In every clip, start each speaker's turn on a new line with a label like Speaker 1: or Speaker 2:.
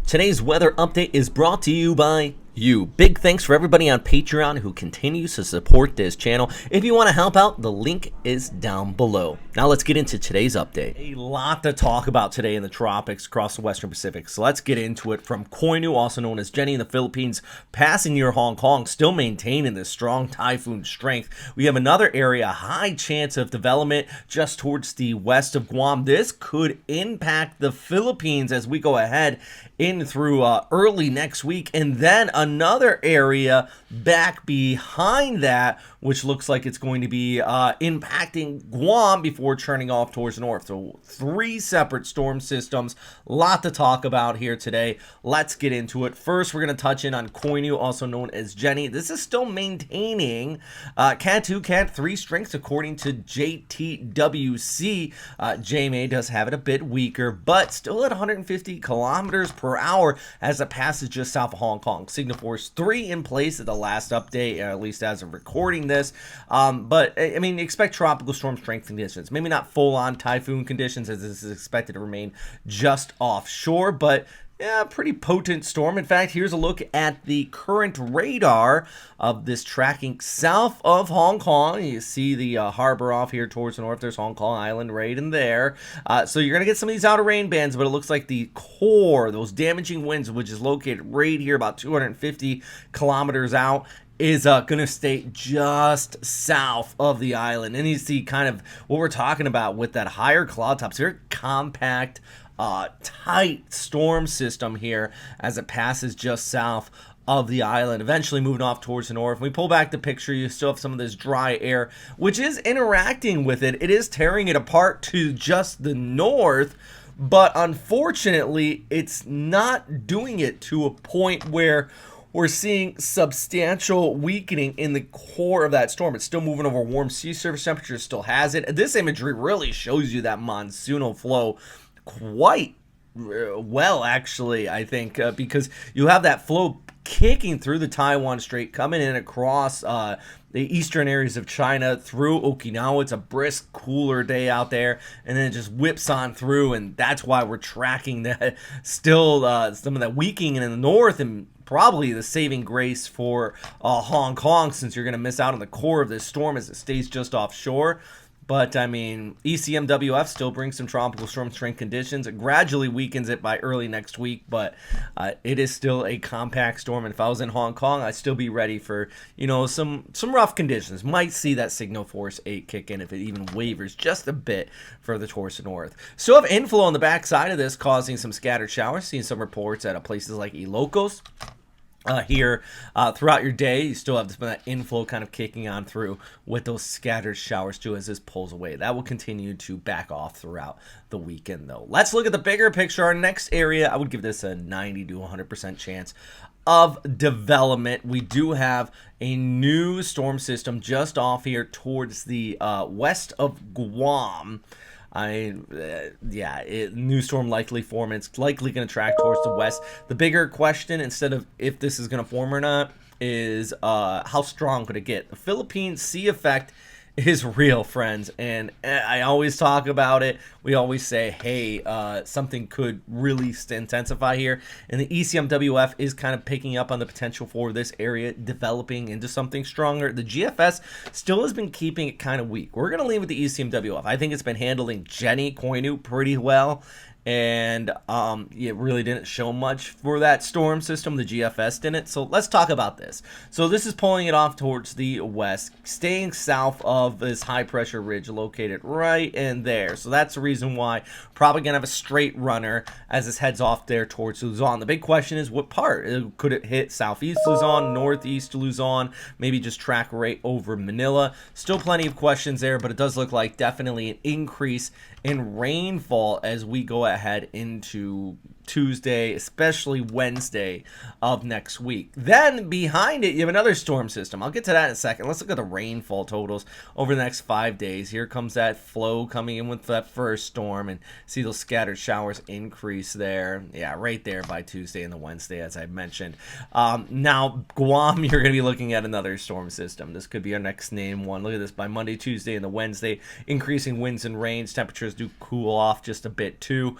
Speaker 1: Today's weather update is brought to you by you. Big thanks for everybody on Patreon who continues to support this channel. If you want to help out, the link is down below. Now let's get into today's update. A lot to talk about today in the tropics across the Western Pacific, so let's get into it. From Koinu, also known as Jenny in the Philippines, passing near Hong Kong, still maintaining this strong typhoon strength. We have another area, high chance of development just towards the west of Guam. This could impact the Philippines as we go ahead in through early next week, and then another area back behind that, which looks like it's going to be impacting Guam before turning off towards the north. So 3 separate storm systems. A lot to talk about here today. Let's get into it. First, we're going to touch in on Koinu, also known as Jenny. This is still maintaining Cat 2, Cat 3 strengths according to JTWC. JMA does have it a bit weaker, but still at 150 kilometers per hour as it passes just south of Hong Kong. Signal Force 3 in place at the last update, at least as of recording this. But I mean, expect tropical storm strength conditions. Maybe not full-on typhoon conditions, as this is expected to remain just offshore, but yeah, pretty potent storm. In fact, here's a look at the current radar of this tracking south of Hong Kong. You see the harbor off here towards the north. There's Hong Kong Island right in there. So you're going to get some of these outer rain bands, but it looks like the core, those damaging winds, which is located right here about 250 kilometers out, is going to stay just south of the island. And you see kind of what we're talking about with that higher cloud tops here, compact, tight storm system here as it passes just south of the island, eventually moving off towards the north. When we pull back the picture, you still have some of this dry air, which is interacting with it. It is tearing it apart to just the north, but unfortunately, it's not doing it to a point where we're seeing substantial weakening in the core of that storm. It's still moving over warm sea surface temperatures, still has it. This imagery really shows you that monsoonal flow quite well, actually, I think, because you have that flow kicking through the Taiwan Strait, coming in across the eastern areas of China through Okinawa. It's a brisk, cooler day out there, and then it just whips on through, and that's why we're tracking that still some of that weakening in the north, and probably the saving grace for Hong Kong, since you're going to miss out on the core of this storm as it stays just offshore. But, I mean, ECMWF still brings some tropical storm strength conditions. It gradually weakens it by early next week, but it is still a compact storm. And if I was in Hong Kong, I'd still be ready for, you know, some rough conditions. Might see that Signal Force 8 kick in if it even wavers just a bit further towards the north. Still have inflow on the backside of this, causing some scattered showers. Seeing some reports at places like Ilocos. Here throughout your day, you still have that inflow kind of kicking on through with those scattered showers too as this pulls away. That will continue to back off throughout the weekend, though. Let's look at the bigger picture. Our next area, I would give this a 90 to 100% chance of development. We do have a new storm system just off here towards the west of Guam. New storm likely form. It's likely going to track towards the west. The bigger question, instead of if this is going to form or not, is how strong could it get? The Philippines sea effect is real, friends, and I always talk about it. We always say, hey, something could really intensify here, and the ECMWF is kind of picking up on the potential for this area developing into something stronger. The GFS still has been keeping it kind of weak. We're going to leave with the ECMWF. I think it's been handling Jenny, Koinu pretty well, and it really didn't show much for that storm system. The GFS didn't. So let's talk about this. So this is pulling it off towards the west, staying south of this high pressure ridge located right in there. So that's the reason why probably gonna have a straight runner as this heads off there towards Luzon. The big question is what part could it hit? Southeast Luzon, northeast Luzon, maybe just track right over Manila. Still plenty of questions there, but it does look like definitely an increase in rainfall as we go ahead into Tuesday, especially Wednesday of next week. Then behind it, you have another storm system. I'll get to that in a second. Let's look at the rainfall totals over the next 5 days. Here comes that flow coming in with that first storm, and see those scattered showers increase there. Yeah, right there by Tuesday and the Wednesday, as I mentioned. Now, Guam, you're going to be looking at another storm system. This could be our next named one. Look at this. By Monday, Tuesday, and the Wednesday, increasing winds and rains. Temperatures do cool off just a bit too,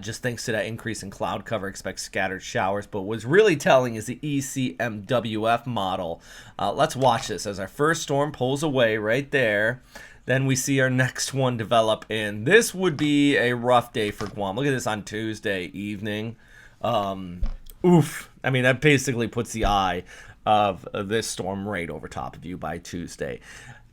Speaker 1: just thanks to that increase increase in cloud cover, expect scattered showers. But what's really telling is the ECMWF model. Let's watch this as our first storm pulls away right there. Then we see our next one develop, and this would be a rough day for Guam. Look at this on Tuesday evening. Oof. I mean, that basically puts the eye of this storm right over top of you by Tuesday.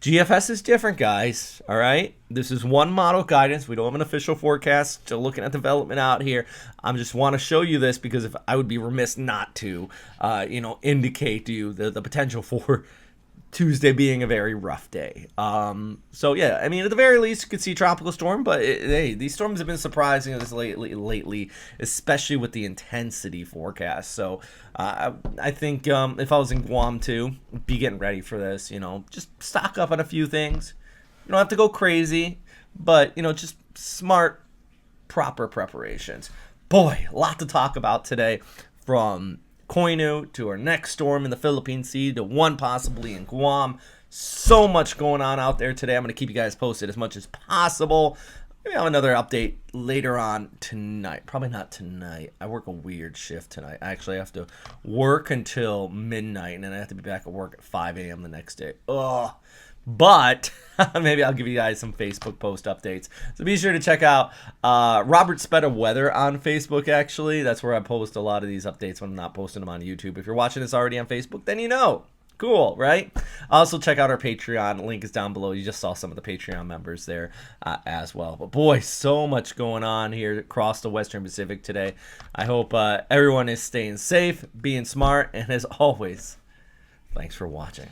Speaker 1: GFS is different, guys. All right. This is one model guidance. We don't have an official forecast. Still looking at development out here. I just want to show you this because if I would be remiss not to, indicate to you the potential for Tuesday being a very rough day. So yeah, I mean, at the very least, you could see tropical storm, but hey, these storms have been surprising us lately, especially with the intensity forecast. So I think if I was in Guam too, be getting ready for this. Just stock up on a few things. You don't have to go crazy, but just smart, proper preparations. Boy, a lot to talk about today, from Koinu to our next storm in the Philippine Sea to one possibly in Guam. So much going on out there today. I'm going to keep you guys posted as much as possible. Maybe I'll have another update later on tonight. Probably not tonight. I work a weird shift tonight. I actually have to work until midnight, and then I have to be back at work at 5 a.m. the next day. Ugh. But maybe I'll give you guys some Facebook post updates. So be sure to check out Robert Speta Weather on Facebook, actually. That's where I post a lot of these updates when I'm not posting them on YouTube. If you're watching this already on Facebook, then you know. Cool, right? Also, check out our Patreon. Link is down below. You just saw some of the Patreon members there as well. But boy, so much going on here across the Western Pacific today. I hope everyone is staying safe, being smart, and as always, thanks for watching.